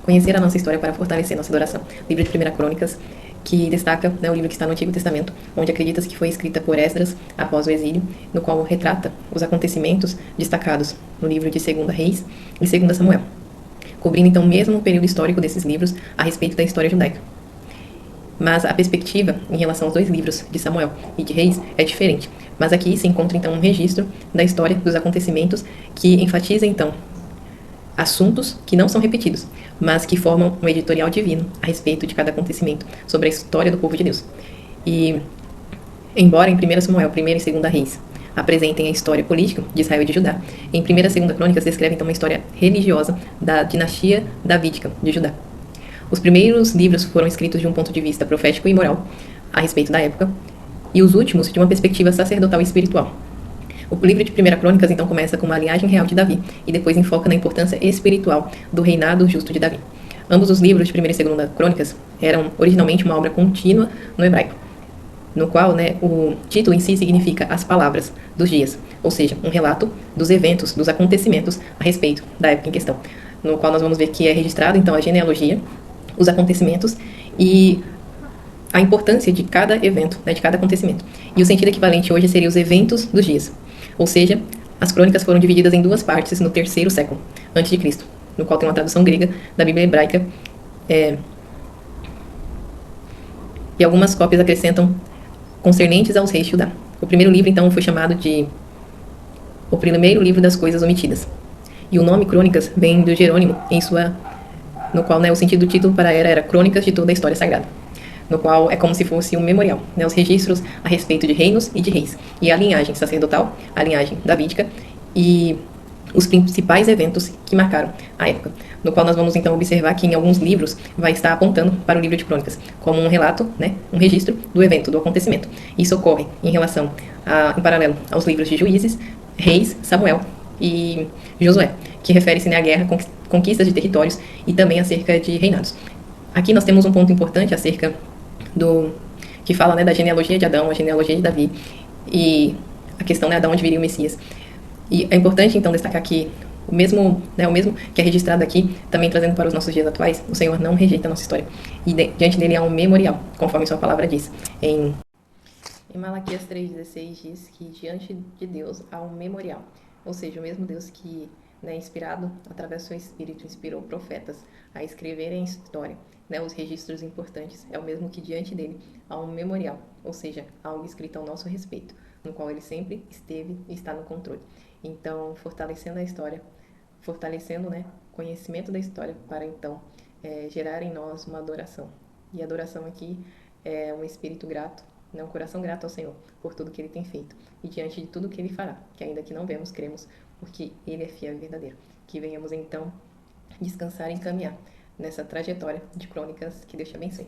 conhecer a nossa história para fortalecer nossa adoração. Livro de 1 Crônicas, que destaca, né, o livro que está no Antigo Testamento, onde acredita-se que foi escrita por Esdras após o exílio, no qual retrata os acontecimentos destacados no livro de 2 Reis e 2 Samuel, cobrindo então mesmo o período histórico desses livros a respeito da história judaica. Mas a perspectiva em relação aos dois livros, de Samuel e de Reis, é diferente. Mas aqui se encontra então um registro da história dos acontecimentos que enfatiza então assuntos que não são repetidos, mas que formam um editorial divino a respeito de cada acontecimento, sobre a história do povo de Deus. E, embora em 1 Samuel, 1 e 2 Reis apresentem a história política de Israel e de Judá, em 1 e 2 Crônicas descreve então uma história religiosa da dinastia davídica de Judá. Os primeiros livros foram escritos de um ponto de vista profético e moral a respeito da época, e os últimos de uma perspectiva sacerdotal e espiritual. O livro de 1 Crônicas, então, começa com uma linhagem real de Davi e depois enfoca na importância espiritual do reinado justo de Davi. Ambos os livros de 1 e 2 Crônicas eram originalmente uma obra contínua no hebraico, no qual, o título em si significa as palavras dos dias, ou seja, um relato dos eventos, dos acontecimentos a respeito da época em questão, no qual nós vamos ver que é registrado, então, a genealogia, os acontecimentos e a importância de cada evento, de cada acontecimento. E o sentido equivalente hoje seria os eventos dos dias. Ou seja, as crônicas foram divididas em duas partes no 3º século antes de Cristo, no qual tem uma tradução grega da Bíblia hebraica, e algumas cópias acrescentam concernentes aos reis de Judá. O primeiro livro, então, foi chamado de o primeiro livro das coisas omitidas. E o nome Crônicas vem do Jerônimo, no qual o sentido do título para era Crônicas de toda a história sagrada, no qual é como se fosse um memorial, os registros a respeito de reinos e de reis, e a linhagem sacerdotal, a linhagem davídica e os principais eventos que marcaram a época, no qual nós vamos então observar que em alguns livros vai estar apontando para o livro de Crônicas, como um relato, um registro do evento, do acontecimento. Isso ocorre em relação, em paralelo aos livros de Juízes, Reis, Samuel e Josué, que refere-se à guerra, conquistas de territórios e também acerca de reinados. Aqui nós temos um ponto importante acerca que fala da genealogia de Adão, a genealogia de Davi e a questão de onde viria o Messias. E é importante então destacar que o mesmo que é registrado aqui, também trazendo para os nossos dias atuais, o Senhor não rejeita a nossa história. E diante dele há um memorial, conforme sua palavra diz. Em Malaquias 3,16 diz que diante de Deus há um memorial. Ou seja, o mesmo Deus que, inspirado através do seu Espírito, inspirou profetas a escreverem a história, os registros importantes, é o mesmo que diante dele há um memorial, ou seja, algo escrito ao nosso respeito, no qual ele sempre esteve e está no controle. Então, fortalecendo a história, fortalecendo o conhecimento da história para então gerar em nós uma adoração. E a adoração aqui é um espírito grato, um coração grato ao Senhor por tudo que ele tem feito e diante de tudo que ele fará, que ainda que não vemos, cremos, porque ele é fiel e verdadeiro. Que venhamos então descansar e caminhar nessa trajetória de crônicas. Que Deus te abençoe.